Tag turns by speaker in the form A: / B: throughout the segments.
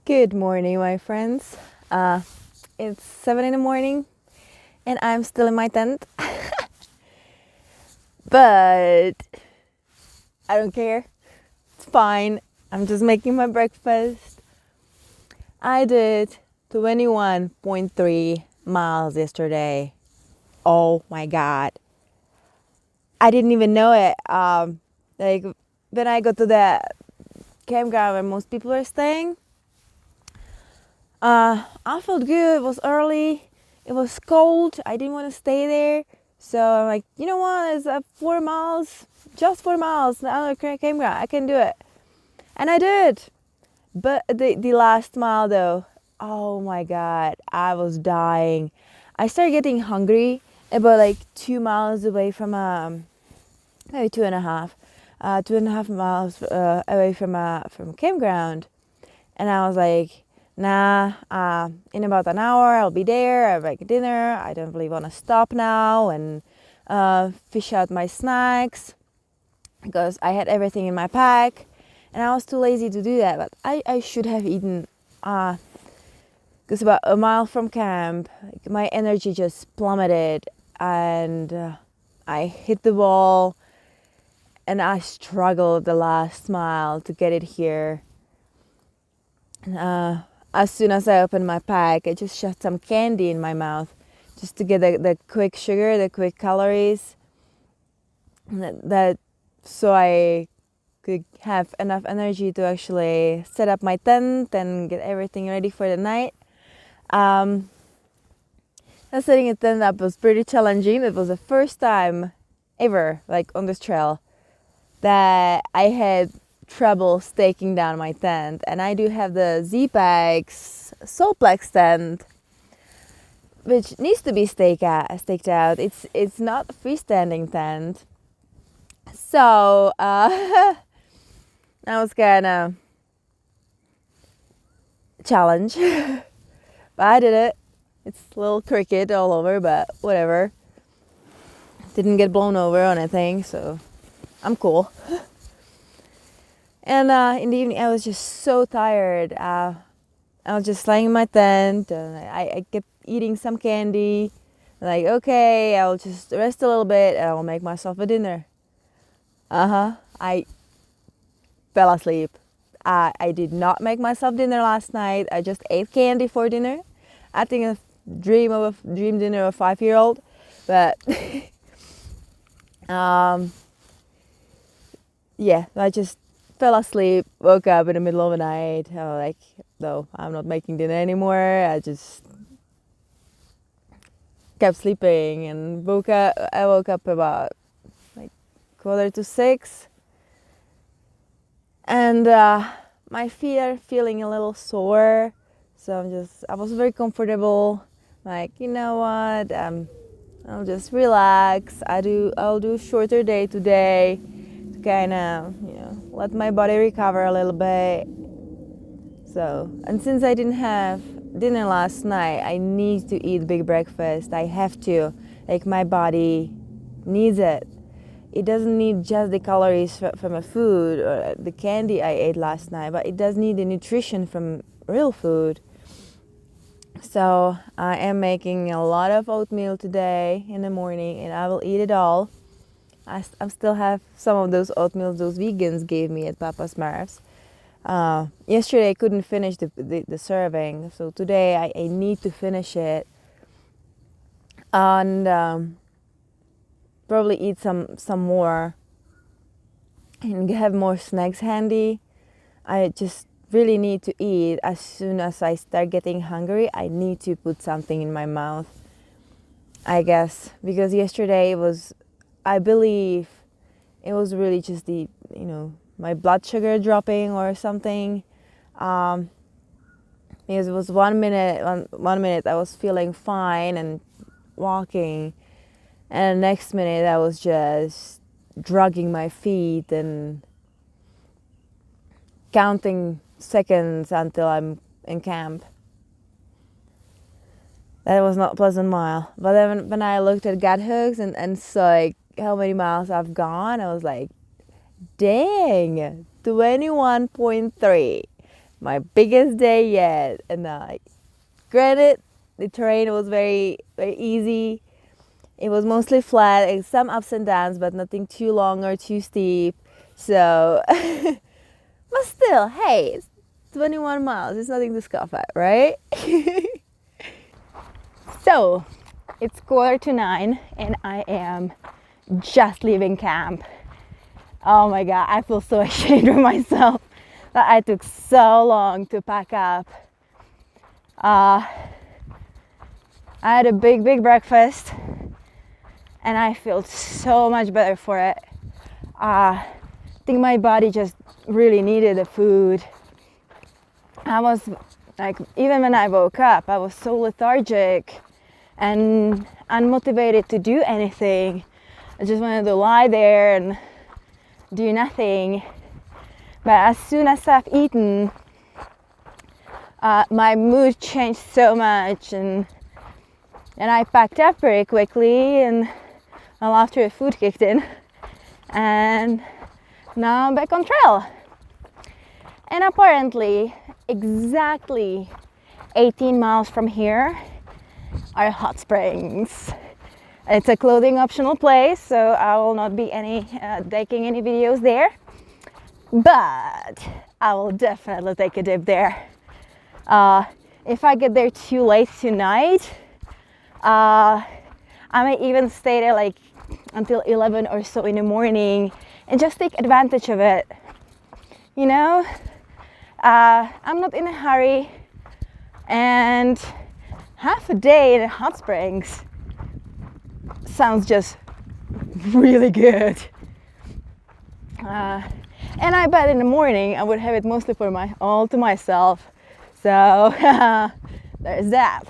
A: Good morning, my friends. It's 7 in the morning and I'm still in my tent. But I don't care. It's fine. I'm just making my breakfast. I did 21.3 miles yesterday. Oh my God. I didn't even know it. Like when I go to the campground where most people are staying, I felt good. It was early. It was cold. I didn't want to stay there. So I'm like, you know what? It's 4 miles, just 4 miles. Another campground. I can do it. And I did. But the last mile though, oh my God, I was dying. I started getting hungry about like 2 miles away from maybe 2.5 miles away from a campground. And I was like, nah, in about an hour I'll be there. I'll make dinner. I don't really want to stop now and fish out my snacks because I had everything in my pack and I was too lazy to do that. But I should have eaten because about a mile from camp, like, my energy just plummeted and I hit the wall and I struggled the last mile to get it here. As soon as I opened my pack, I just shoved some candy in my mouth just to get the quick sugar, the quick calories, that so I could have enough energy to actually set up my tent and get everything ready for the night. Setting a tent up was pretty challenging. It was the first time ever, like on this trail, that I had trouble staking down my tent. And I do have the Z-Packs Solplex tent, which needs to be staked out. It's not a freestanding tent. So that was kind of challenge. But I did it. It's a little cricket all over, but whatever. Didn't get blown over or anything, so I'm cool. And in the evening, I was just so tired. I was just lying in my tent, and I kept eating some candy. Like, okay, I'll just rest a little bit, and I'll make myself a dinner. I fell asleep. I did not make myself dinner last night. I just ate candy for dinner. I think a dream dinner of a 5-year-old, but yeah, I just fell asleep, woke up in the middle of the night. I was like, no, I'm not making dinner anymore. I just kept sleeping and I woke up about like 5:45, and my feet are feeling a little sore. So I was very comfortable. Like, you know what? I'll just relax. I'll do a shorter day today to kind of, let my body recover a little bit. So, and since I didn't have dinner last night, I need to eat big breakfast. I have to. Like, my body needs it. It doesn't need just the calories from a food or the candy I ate last night, but it does need the nutrition from real food. So I am making a lot of oatmeal today in the morning, and I will eat it all. I still have some of those oatmeals those vegans gave me at Papa Smurf's. Yesterday I couldn't finish the serving, so today I need to finish it and probably eat some more and have more snacks handy. I just really need to eat. As soon as I start getting hungry, I need to put something in my mouth, I guess, because yesterday I believe it was really just my blood sugar dropping or something, because it was 1 minute I was feeling fine and walking, and the next minute I was just dragging my feet and counting seconds until I'm in camp. That was not a pleasant mile. But then when I looked at gut hooks and saw like how many miles I've gone, I was like, dang, 21.3. my biggest day yet. And granted, the terrain was very, very easy. It was mostly flat, like some ups and downs, but nothing too long or too steep. So, but still, hey, it's 21 miles. It's nothing to scoff at, right? So, it's 8:45 and I am just leaving camp. Oh my God, I feel so ashamed of myself that I took so long to pack up. I had a big breakfast and I feel so much better for it. I think my body just really needed the food. I was like, even when I woke up, I was so lethargic and unmotivated to do anything. I just wanted to lie there and do nothing. But as soon as I've eaten, my mood changed so much, and I packed up very quickly, and well, after the food kicked in, and now I'm back on trail. And apparently, exactly 18 miles from here are hot springs. It's a clothing optional place, so I will not be taking any videos there, but I will definitely take a dip there. If I get there too late tonight, I may even stay there like until 11 or so in the morning and just take advantage of it. You know, I'm not in a hurry, and half a day in the hot springs sounds just really good. And I bet in the morning I would have it mostly for all to myself. So there's that.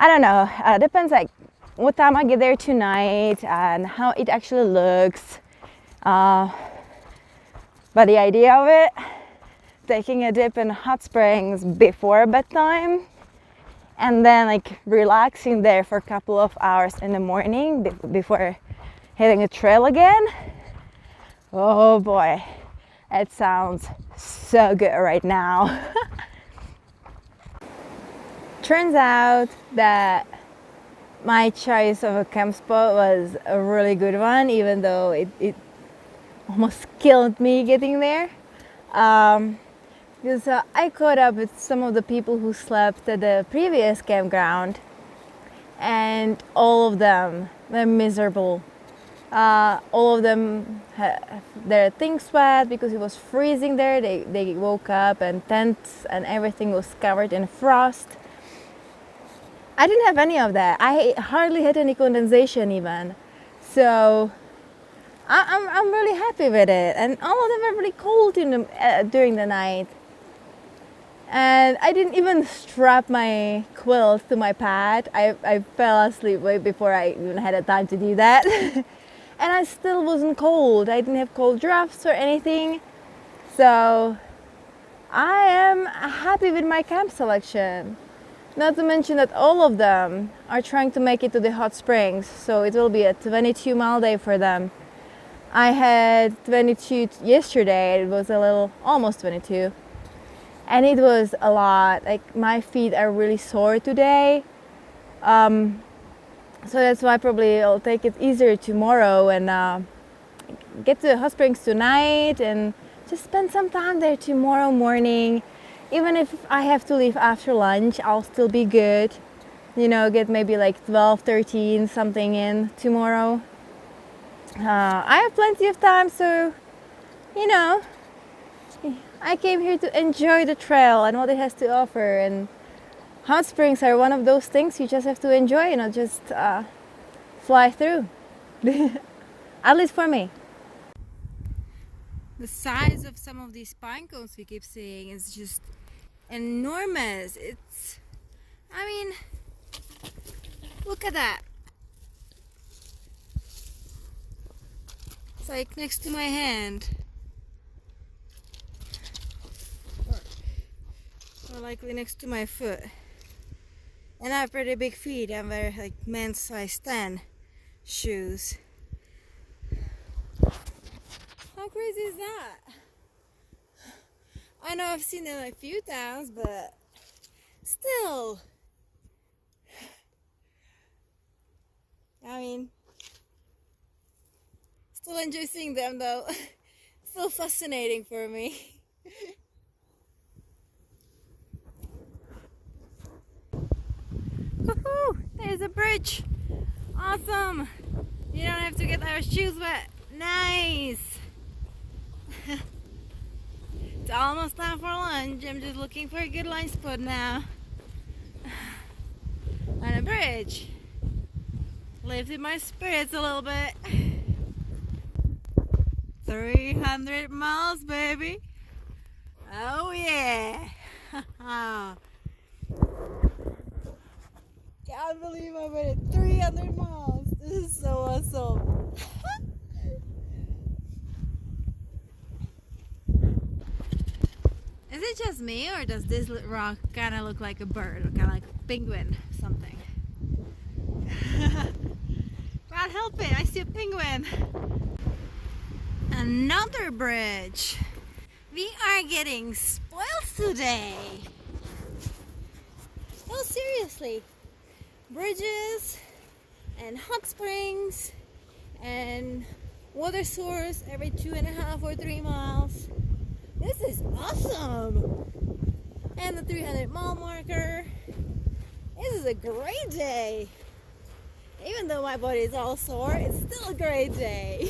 A: I don't know. Depends like what time I get there tonight and how it actually looks. But the idea of it, taking a dip in hot springs before bedtime, and then like relaxing there for a couple of hours in the morning before hitting the trail again. Oh boy, it sounds so good right now. Turns out that my choice of a camp spot was a really good one, even though it almost killed me getting there. Because I caught up with some of the people who slept at the previous campground, and all of them were miserable. All of them had their things wet because it was freezing there. They woke up and tents and everything was covered in frost. I didn't have any of that. I hardly had any condensation even. So I'm really happy with it. And all of them were really cold during the night. And I didn't even strap my quilt to my pad. I fell asleep way before I even had the time to do that. And I still wasn't cold. I didn't have cold drafts or anything. So I am happy with my camp selection. Not to mention that all of them are trying to make it to the hot springs. So it will be a 22-mile day for them. I had 22 yesterday. It was almost 22. And it was a lot. Like my feet are really sore today. So that's why probably I'll take it easier tomorrow and get to the hot springs tonight and just spend some time there tomorrow morning. Even if I have to leave after lunch, I'll still be good. You know, get maybe like 12, 13, something in tomorrow. I have plenty of time, so, you know, I came here to enjoy the trail and what it has to offer. And hot springs are one of those things you just have to enjoy, not just fly through. At least for me. The size of some of these pine cones we keep seeing is just enormous. I mean, look at that. It's like next to my hand. Or likely next to my foot. And I have pretty big feet. I wear like men's size 10 shoes. How crazy is that? I know I've seen it a few times, but still. I mean, still enjoy seeing them though. Still fascinating for me. Woohoo! There's a bridge. Awesome. You don't have to get our shoes wet. Nice. It's almost time for lunch. I'm just looking for a good lunch spot now. On a bridge. Lifted my spirits a little bit. 300 miles, baby. Oh yeah. Can't believe I made it 300 miles. This is so awesome. Is it just me, or does this rock kind of look like a bird, kind of like a penguin, something? Can't help it, I see a penguin. Another bridge. We are getting spoiled today. Oh, seriously. Bridges and hot springs and water source every 2.5 or 3 miles. This is awesome. And the 300 mile marker. This is a great day. Even though my body is all sore, it's still a great day.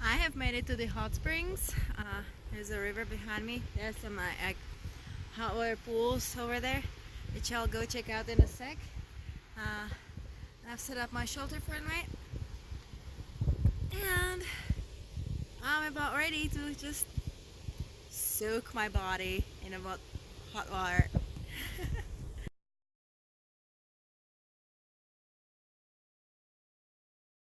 A: I have made it to the hot springs. There's a river behind me. There's some hot water pools over there, which I'll go check out in a sec. I've set up my shelter for the night, and I'm about ready to just soak my body in about hot water.